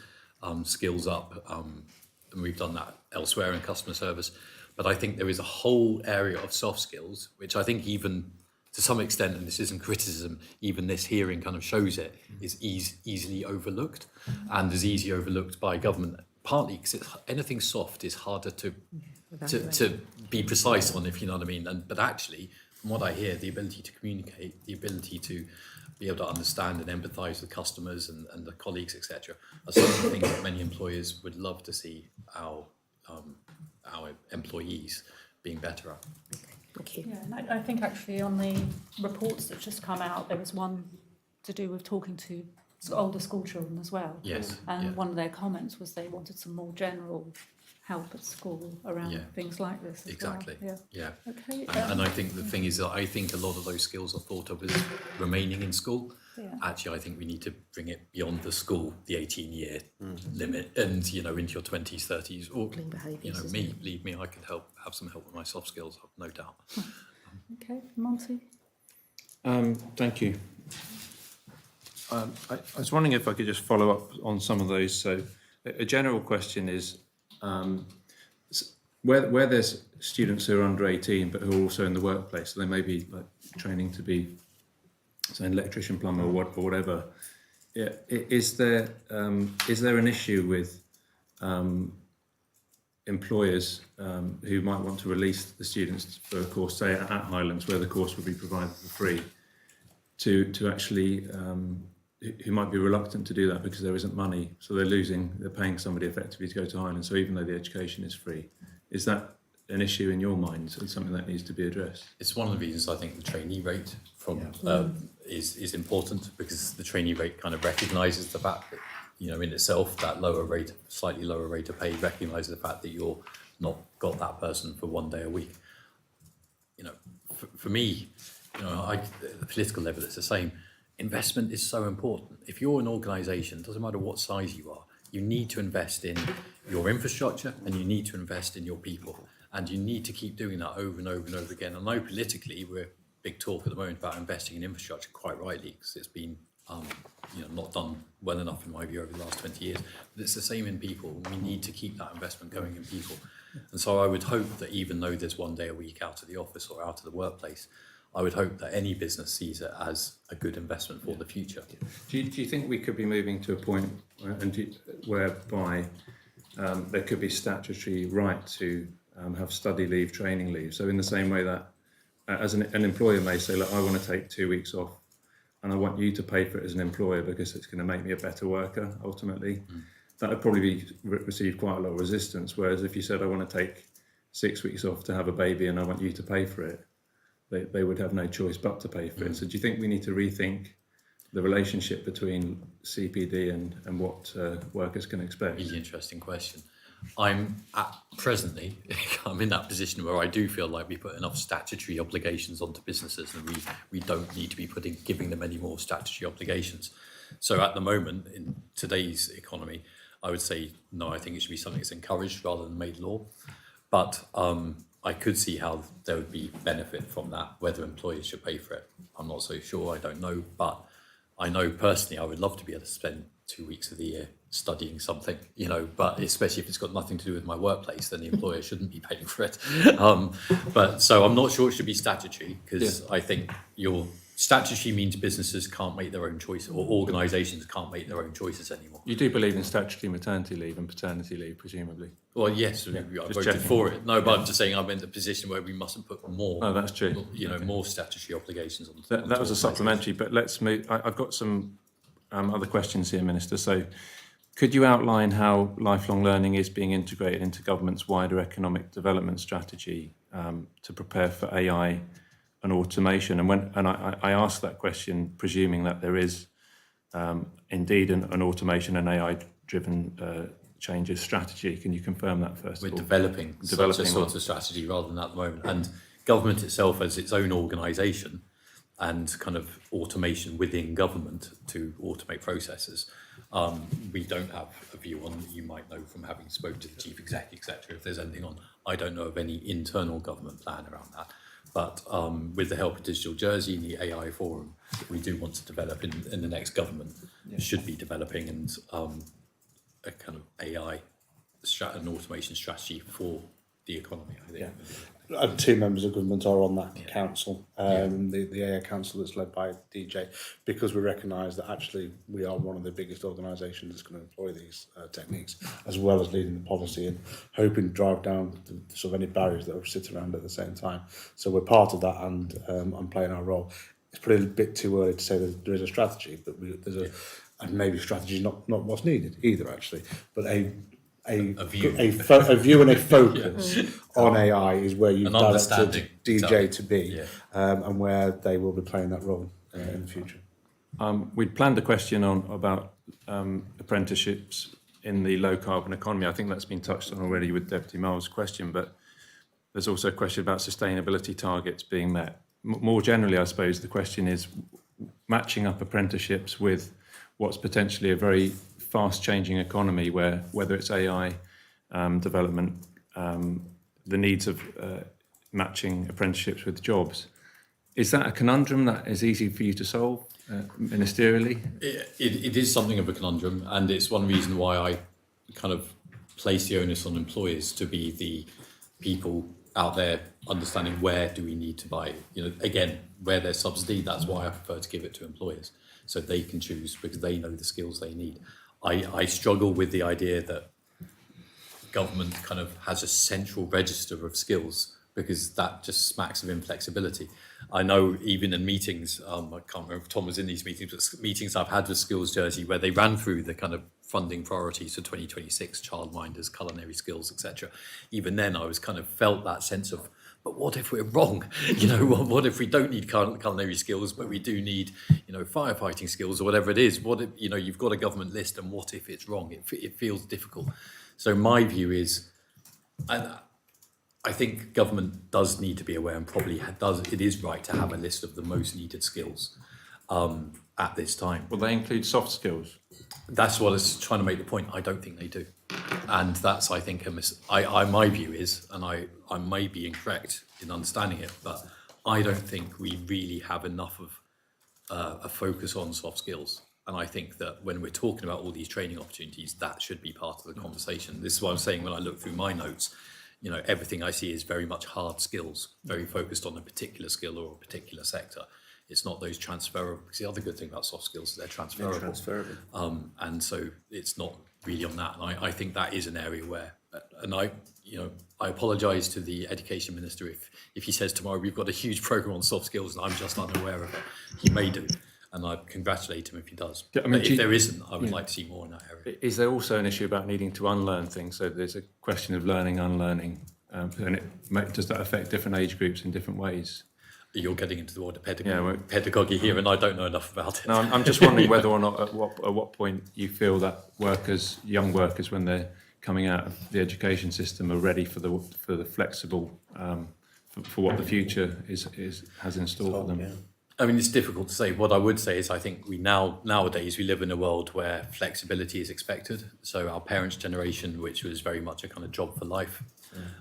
S2: skills up, and we've done that elsewhere in customer service. But I think there is a whole area of soft skills, which I think even to some extent, and this isn't criticism, even this hearing kind of shows it, is easily overlooked, and is easily overlooked by government. Partly because anything soft is harder to be precise on, if you know what I mean. But actually, from what I hear, the ability to communicate, the ability to be able to understand and empathise with customers and the colleagues, etc., are some of the things that many employers would love to see our employees being better at.
S1: Thank you.
S4: Yeah, and I think actually on the reports that just come out, there was one to do with talking to older school children as well.
S2: Yes.
S4: And one of their comments was they wanted some more general help at school around things like this as
S2: exactly.
S4: well.
S2: Yeah.
S4: Okay.
S2: And I think the thing is that I think a lot of those skills are thought of as remaining in school.
S4: Yeah.
S2: Actually, I think we need to bring it beyond the school, the 18-year limit, and into your 20s, 30s, or believe me, I could have some help with my soft skills, no doubt.
S4: Okay, Monty.
S5: Thank you. I was wondering if I could just follow up on some of those. So a general question is, where there's students who are under 18 but who are also in the workplace, so they may be like training to be, say, an electrician, plumber, or whatever. Yeah, is there an issue with employers who might want to release the students for a course, say at Highlands, where the course would be provided for free, to actually who might be reluctant to do that because there isn't money, so they're paying somebody effectively to go to Highlands. So even though the education is free, is that an issue in your mind and something that needs to be addressed?
S2: It's one of the reasons I think the trainee rate is important, because the trainee rate kind of recognises the fact that, in itself, that slightly lower rate of pay recognises the fact that you're not got that person for 1 day a week. For me, at the political level, it's the same. Investment is so important. If you're an organisation, doesn't matter what size you are, you need to invest in your infrastructure and you need to invest in your people. And you need to keep doing that over and over and over again. I know politically we're big talk at the moment about investing in infrastructure, quite rightly, because it's been not done well enough in my view over the last 20 years. But it's the same in people. We need to keep that investment going in people. And so I would hope that even though there's 1 day a week out of the office or out of the workplace, I would hope that any business sees it as a good investment for the future.
S5: Do you think we could be moving to a point whereby there could be statutory right to have study leave, training leave? So in the same way that as an employer may say, look, I want to take 2 weeks off and I want you to pay for it as an employer because it's going to make me a better worker ultimately. That would probably receive quite a lot of resistance. Whereas if you said, I want to take 6 weeks off to have a baby and I want you to pay for it, they would have no choice but to pay for it. So do you think we need to rethink the relationship between CPD and what workers can expect?
S2: Really interesting question. Presently, I'm in that position where I do feel like we put enough statutory obligations onto businesses, and we don't need to be giving them any more statutory obligations. So at the moment, in today's economy, I would say no, I think it should be something that's encouraged rather than made law. But I could see how there would be benefit from that, whether employers should pay for it. I'm not so sure, I don't know, but I know personally I would love to be able to spend 2 weeks of the year studying something, but especially if it's got nothing to do with my workplace, then the employer shouldn't be paying for it. But so I'm not sure it should be statutory, because I think statutory means businesses can't make their own choice, or organisations can't make their own choices anymore.
S5: You do believe in statutory maternity leave and paternity leave, presumably?
S2: Well, yes, I voted
S5: checking.
S2: for it. No, but I'm just saying I'm in the position where we mustn't put more.
S5: Oh, that's true.
S2: More statutory obligations on.
S5: That was a supplementary, but let's move. I've got some other questions here, Minister. So, could you outline how lifelong learning is being integrated into government's wider economic development strategy to prepare for AI and automation? And I ask that question presuming that there is indeed an automation and AI-driven changes strategy. Can you confirm that first?
S2: We're developing such a sort of strategy rather than at the moment. And government itself has its own organisation and kind of automation within government to automate processes. We don't have a view on, you might know from having spoken to the chief exec, etc., if there's anything on. I don't know of any internal government plan around that. But with the help of Digital Jersey and the AI Forum, we do want to develop in the next government, should be developing and a kind of AI and automation strategy for the economy, I think.
S3: And 2 members of government are on that council, the AI council that's led by DJ, because we recognise that actually we are one of the biggest organisations that's going to employ these techniques, as well as leading the policy and hoping to drive down the sort of any barriers that sit around at the same time. So we're part of that, and I'm playing our role. It's probably a bit too early to say that there is a strategy, but and maybe strategy is not what's needed either, actually, but a view and a focus on AI is where you've directed DJ to be, and where they will be playing that role in the future.
S5: We'd planned a question about apprenticeships in the low carbon economy. I think that's been touched on already with Deputy Miles' question, but there's also a question about sustainability targets being met. More generally, I suppose the question is matching up apprenticeships with what's potentially a very fast-changing economy, where whether it's AI development, the needs of matching apprenticeships with jobs. Is that a conundrum that is easy for you to solve ministerially?
S2: It is something of a conundrum, and it's one reason why I kind of place the onus on employers to be the people out there understanding where do we need to buy. Again, where there's subsidy, that's why I prefer to give it to employers, so they can choose because they know the skills they need. I struggle with the idea that government kind of has a central register of skills, because that just smacks of inflexibility. I know even in meetings, I can't remember if Tom was in these meetings, but meetings I've had with Skills Jersey where they ran through the kind of funding priorities for 2026, childminders, culinary skills, etc. Even then I was kind of felt that sense of, but what if we're wrong? What if we don't need culinary skills, but we do need, firefighting skills or whatever it is? What if, you've got a government list, and what if it's wrong? It feels difficult. So my view is, I think government does need to be aware, and probably it is right to have a list of the most needed skills at this time.
S5: Will they include soft skills?
S2: That's what I was trying to make the point. I don't think they do. And that's, I think, my view is, and I may be incorrect in understanding it, but I don't think we really have enough of a focus on soft skills. And I think that when we're talking about all these training opportunities, that should be part of the conversation. This is what I'm saying when I look through my notes. Everything I see is very much hard skills, very focused on a particular skill or a particular sector. It's not those transferable, because the other good thing about soft skills is they're transferable. And so it's not really on that. And I think that is an area where, and I apologise to the Education Minister if he says tomorrow we've got a huge programme on soft skills and I'm just unaware of it. He may do, and I congratulate him if he does. But if there isn't, I would like to see more in that area.
S5: Is there also an issue about needing to unlearn things? So there's a question of learning, unlearning, and does that affect different age groups in different ways?
S2: You're getting into the world of
S5: Yeah,
S2: pedagogy here, and I don't know enough about it.
S5: No, I'm just wondering whether or not at what point you feel that young workers, when they're coming out of the education system, are ready for the flexible for what the future has in store for them.
S6: Yeah.
S2: I mean, it's difficult to say. What I would say is I think nowadays we live in a world where flexibility is expected. So our parents' generation, which was very much a kind of job for life,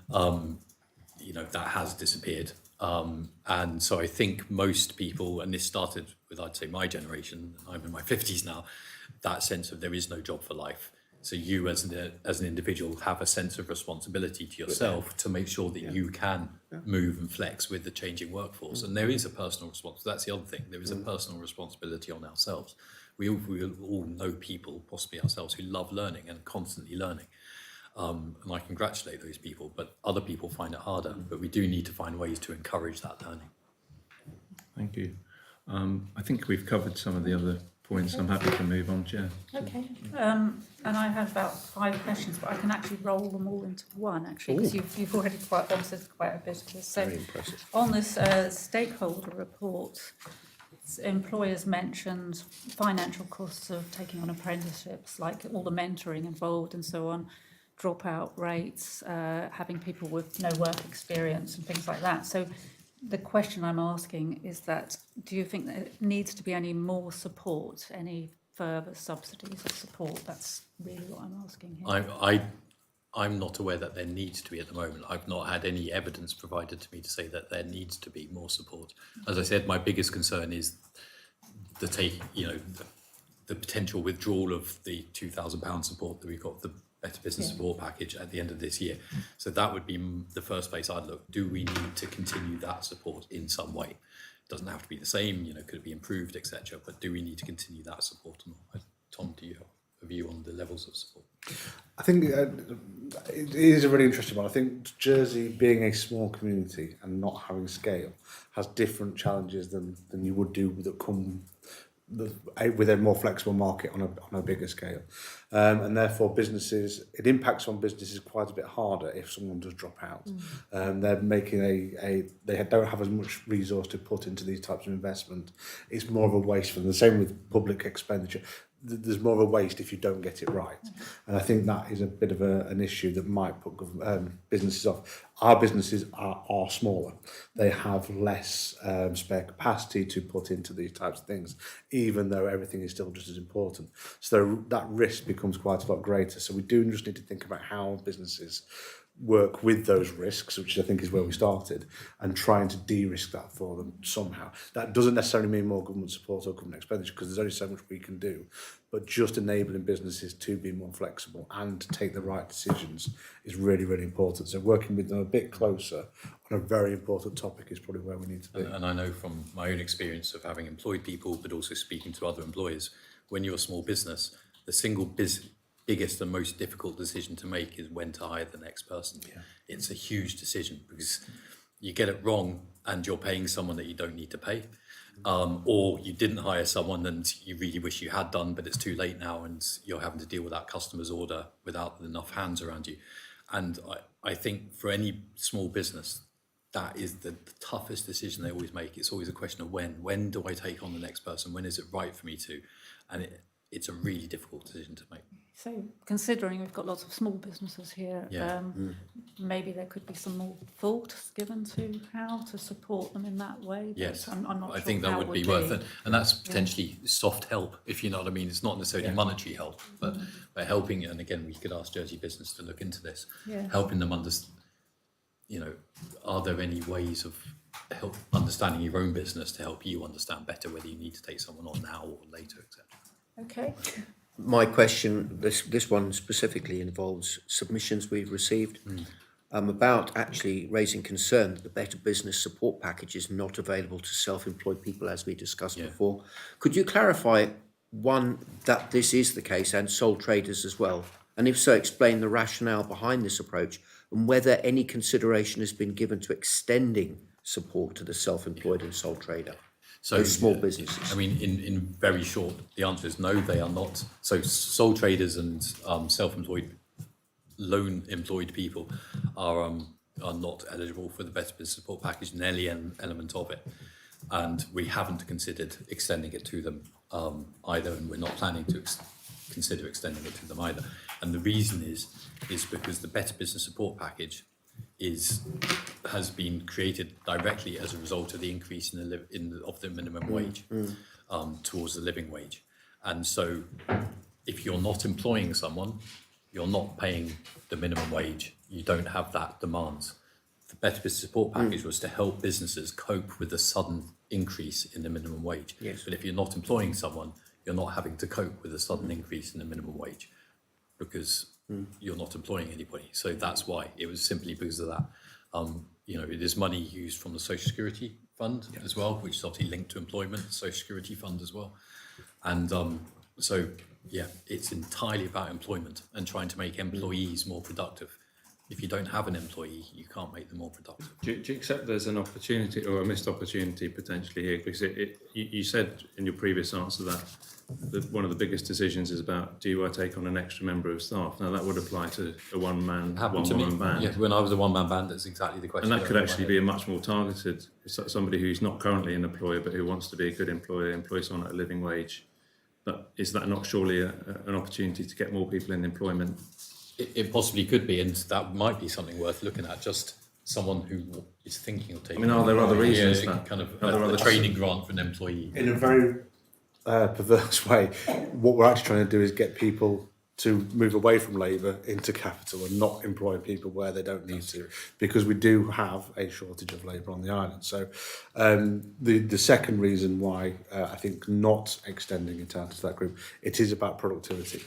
S2: that has disappeared. And so I think most people, and this started with, I'd say, my generation, I'm in my 50s now, that sense of there is no job for life. So you as an individual have a sense of responsibility to yourself to make sure that you can move and flex with the changing workforce. And there is a personal responsibility. That's the other thing. There is a personal responsibility on ourselves. We all know people, possibly ourselves, who love learning and constantly learning. And I congratulate those people, but other people find it harder. But we do need to find ways to encourage that learning.
S5: Thank you. I think we've covered some of the other points. I'm happy to move on, Chair.
S4: Okay. And I have about 5 questions, but I can actually roll them all into one, actually, because you've already answered quite a bit of this. So
S6: Very impressive.
S4: on this stakeholder report, employers mentioned financial costs of taking on apprenticeships, like all the mentoring involved and so on, dropout rates, having people with no work experience and things like that. So the question I'm asking is that, do you think that it needs to be any more support, any further subsidies or support? That's really what I'm asking here.
S2: I'm not aware that there needs to be at the moment. I've not had any evidence provided to me to say that there needs to be more support. As I said, my biggest concern is the potential withdrawal of the £2,000 support that we've got, the Better Business Support package at the end of this year. So that would be the first place I'd look. Do we need to continue that support in some way? It doesn't have to be the same, could it be improved, etc. But do we need to continue that support? Tom, do you have a view on the levels of support?
S3: I think it is a really interesting one. I think Jersey, being a small community and not having scale, has different challenges than you would do that come with a more flexible market on a bigger scale, and therefore it impacts on businesses quite a bit harder if someone does drop out. They're making they don't have as much resource to put into these types of investment. It's more of a waste for them. The same with public expenditure. There's more of a waste if you don't get it right. And I think that is a bit of an issue that might put businesses off. Our businesses are smaller. They have less spare capacity to put into these types of things, even though everything is still just as important. So that risk becomes quite a lot greater. So we do just need to think about how businesses work with those risks, which I think is where we started, and trying to de-risk that for them somehow. That doesn't necessarily mean more government support or government expenditure, because there's only so much we can do, but just enabling businesses to be more flexible and to take the right decisions is really, really important. So working with them a bit closer on a very important topic is probably where we need to be.
S2: And I know from my own experience of having employed people, but also speaking to other employers, when you're a small business, the single biggest and most difficult decision to make is when to hire the next person. It's a huge decision, because you get it wrong and you're paying someone that you don't need to pay, or you didn't hire someone and you really wish you had done, but it's too late now and you're having to deal with that customer's order without enough hands around you. And I think for any small business, that is the toughest decision they always make. It's always a question of when do I take on the next person? When is it right for me to? And it's a really difficult decision to make.
S4: So considering we've got lots of small businesses here, maybe there could be some more thought given to how to support them in that way.
S2: Yes,
S4: I'm not sure
S2: I think that would be worth it. And that's potentially soft help, if you know what I mean. It's not necessarily monetary help, but by helping, and again, we could ask Jersey Business to look into this, helping them understand, are there any ways of understanding your own business to help you understand better whether you need to take someone on now or later, etc.
S4: Okay.
S6: My question, this one specifically involves submissions we've received about actually raising concern that the Better Business Support package is not available to self-employed people, as we discussed before. Could you clarify, one, that this is the case, and sole traders as well? And if so, explain the rationale behind this approach and whether any consideration has been given to extending support to the self-employed and sole trader. So small businesses.
S2: I mean, in very short, the answer is no, they are not. So sole traders and self-employed, loan employed people are are not eligible for the Better Business Support Package in any element of it. And we haven't considered extending it to them either, and we're not planning to consider extending it to them either. And the reason is because the Better Business Support Package has been created directly as a result of the increase of the minimum wage towards the living wage. And so if you're not employing someone, you're not paying the minimum wage, you don't have that demand. The Better Business Support Package was to help businesses cope with the sudden increase in the minimum wage.
S6: Yes.
S2: But if you're not employing someone, you're not having to cope with a sudden increase in the minimum wage because you're not employing anybody. So that's why. It was simply because of that. It is money used from the Social Security Fund as well, which is obviously linked to employment, the Social Security Fund as well. And it's entirely about employment and trying to make employees more productive. If you don't have an employee, you can't make them more productive.
S5: Do you accept there's an opportunity or a missed opportunity potentially here? Because you said in your previous answer that one of the biggest decisions is about, do I take on an extra member of staff? Now that would apply to a one-woman band.
S2: Yeah, when I was a one-man band, that's exactly the question.
S5: And that could actually be a much more targeted, somebody who's not currently an employer but who wants to be a good employer, employ someone at a living wage. But is that not surely an opportunity to get more people in employment?
S2: It possibly could be, and that might be something worth looking at. Just someone who is thinking of taking.
S5: Are there other reasons?
S2: Kind of a training grant for an employee.
S3: In a very perverse way, what we're actually trying to do is get people to move away from labour into capital and not employ people where they don't need to, because we do have a shortage of labour on the island. So the second reason why I think not extending it out to that group, it is about productivity.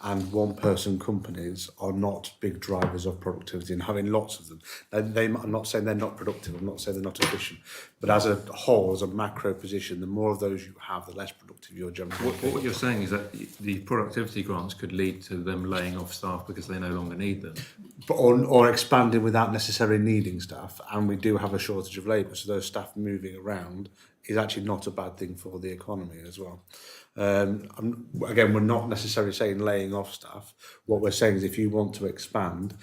S3: And one-person companies are not big drivers of productivity, and having lots of them. I'm not saying they're not productive, I'm not saying they're not efficient, but as a whole, as a macro position, the more of those you have, the less productive you're generally.
S5: What you're saying is that the productivity grants could lead to them laying off staff because they no longer need them.
S3: Or expanding without necessarily needing staff, and we do have a shortage of labour, so those staff moving around is actually not a bad thing for the economy as well. Again, we're not necessarily saying laying off staff. What we're saying is if you want to expand,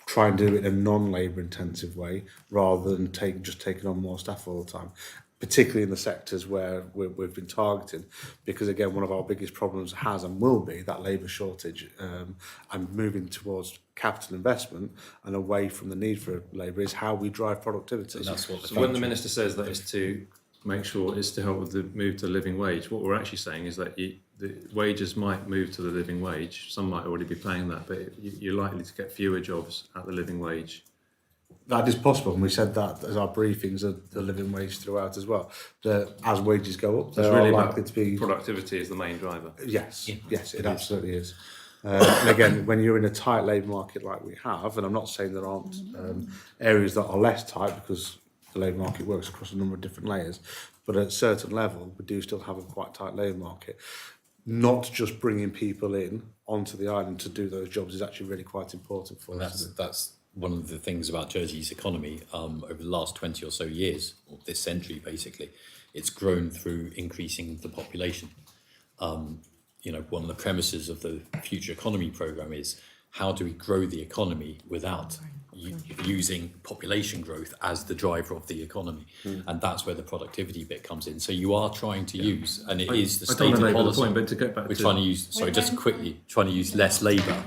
S3: try and do it in a non-labour intensive way rather than taking on more staff all the time, particularly in the sectors where we've been targeting, because again, one of our biggest problems has and will be that labour shortage, and moving towards capital investment and away from the need for labour is how we drive productivity.
S2: And that's what
S5: So when the Minister says that it's to make sure it's to help with the move to living wage, what we're actually saying is that the wages might move to the living wage. Some might already be paying that, but you're likely to get fewer jobs at the living wage.
S3: That is possible, and we said that as our briefings of the living wage throughout as well. As wages go up,
S5: So
S3: there
S5: it's really
S3: are
S5: about
S3: likely to be
S5: productivity is the main driver.
S3: Yes, it absolutely is. And again, when you're in a tight labour market like we have, and I'm not saying there aren't areas that are less tight because the labour market works across a number of different layers, but at a certain level, we do still have a quite tight labour market. Not just bringing people in onto the island to do those jobs is actually really quite important for us.
S2: That's one of the things about Jersey's economy over the last 20 or so years, or this century basically. It's grown through increasing the population. One of the premises of the Future Economy programme is how do we grow the economy without using population growth as the driver of the economy, and that's where the productivity bit comes in. So you are trying to use, and it is the stated policy.
S5: The point, but to get back
S2: we're trying to use. Sorry, just quickly, trying to use less labour.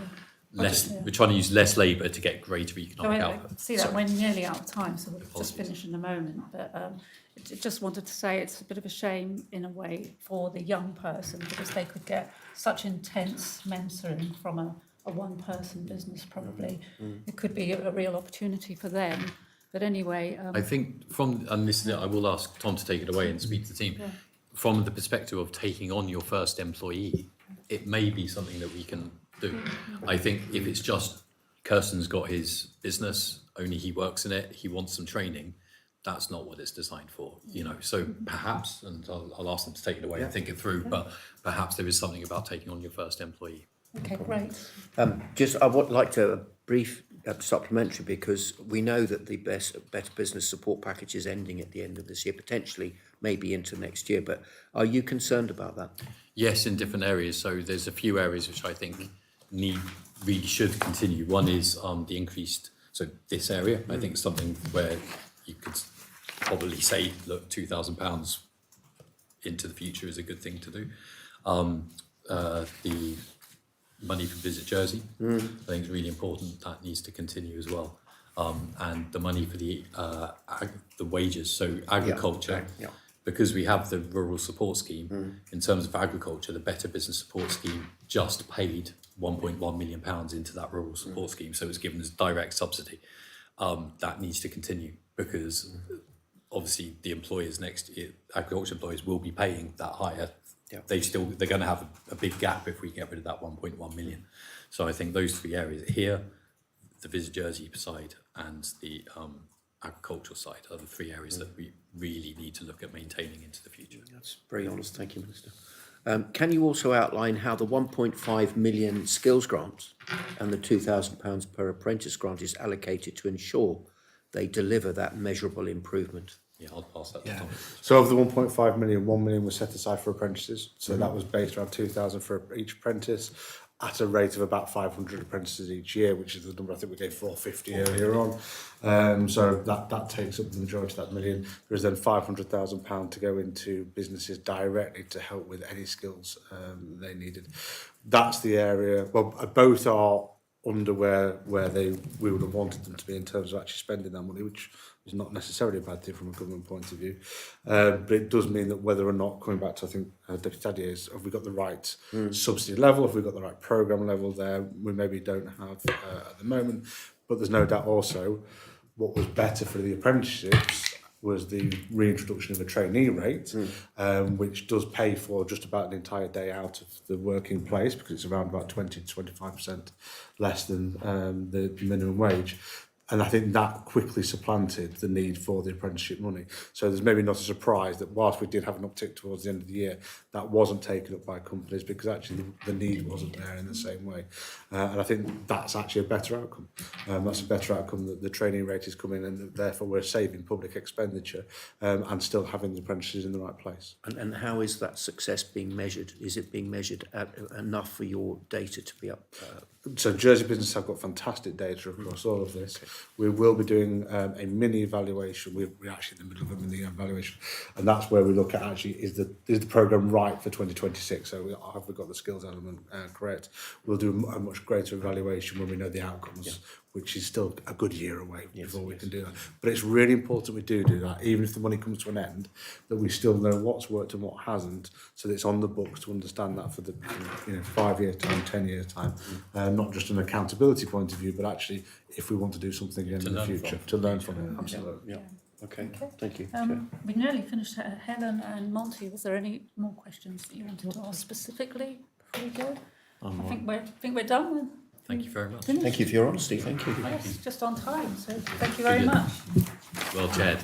S2: We're trying to use less labour to get greater economic output.
S4: I see that we're nearly out of time, so we'll just finish in a moment. But I just wanted to say it's a bit of a shame in a way for the young person, because they could get such intense mentoring from a one-person business probably. It could be a real opportunity for them. But anyway...
S2: I think I will ask Tom to take it away and speak to the team. Yeah. From the perspective of taking on your first employee, it may be something that we can do. I think if it's just Kirsten's got his business, only he works in it, he wants some training, that's not what it's designed for, So perhaps, and I'll ask them to take it away and think it through, but perhaps there is something about taking on your first employee.
S4: Okay, great.
S6: I would like to brief supplementary, because we know that the Better Business Support Package is ending at the end of this year, potentially maybe into next year. But are you concerned about that?
S2: Yes, in different areas. So there's a few areas which I think really should continue. One is the increased So this area, I think, is something where you could probably say, look, £2,000 into the future is a good thing to do. The money for Visit Jersey, I think is really important. That needs to continue as well. And the money for the wages, so agriculture, because we have the rural support scheme, in terms of agriculture, the Better Business Support Scheme just paid £1.1 million into that rural support scheme, so it's given as direct subsidy. That needs to continue, because obviously the employers agriculture employers will be paying that higher. They're going to have a big gap if we get rid of that 1.1 million. So I think those three areas here, the Visit Jersey side and the agricultural side, are the three areas that we really need to look at maintaining into the future.
S6: That's very honest. Thank you, Minister. Can you also outline how the 1.5 million skills grants and the £2,000 per apprentice grant is allocated to ensure they deliver that measurable improvement?
S2: Yeah, I'll pass that to Tom.
S3: So of the 1.5 million, 1 million was set aside for apprentices. So that was based around 2,000 for each apprentice, at a rate of about 500 apprentices each year, which is the number I think we gave 450 earlier on. So that takes up the majority of that million. There is then £500,000 to go into businesses directly to help with any skills they needed. That's the area. Well, both are under where we would have wanted them to be in terms of actually spending that money, which is not necessarily a bad thing from a government point of view. But it does mean that whether or not, coming back to, I think, Deputy Tadier, is have we got the right subsidy level, have we got the right programme level there, we maybe don't have at the moment. But there's no doubt also what was better for the apprenticeships was the reintroduction of a trainee rate, which does pay for just about an entire day out of the working place, because it's around about 20 to 25% less than the minimum wage. And I think that quickly supplanted the need for the apprenticeship money. So there's maybe not a surprise that whilst we did have an uptick towards the end of the year, that wasn't taken up by companies, because actually the need wasn't there in the same way. And I think that's actually a better outcome. That's a better outcome, that the training rate is coming, and that therefore we're saving public expenditure and still having the apprentices in the right place.
S6: And how is that success being measured? Is it being measured enough for your data to be up?
S3: So Jersey Business have got fantastic data across all of this. Okay. We will be doing a mini evaluation. We're actually in the middle of a mini evaluation, and that's where we look at actually is the programme right for 2026. So have we got the skills element correct? We'll do a much greater evaluation when we know the outcomes, which is still a good year away before we can do that. But it's really important we do that, even if the money comes to an end, that we still know what's worked and what hasn't, so that it's on the books to understand that for the 5 years time, 10 years time, not just an accountability point of view, but actually if we want to do something again in the future, to learn from it. Absolutely.
S6: Okay. Thank you.
S4: We nearly finished. Helen and Monty, was there any more questions that you wanted to ask specifically before we go? I think we're done with.
S2: Thank you very much.
S6: Thank you for your honesty. Thank you.
S4: Yes, just on time. So thank you very much.
S2: Well chaired.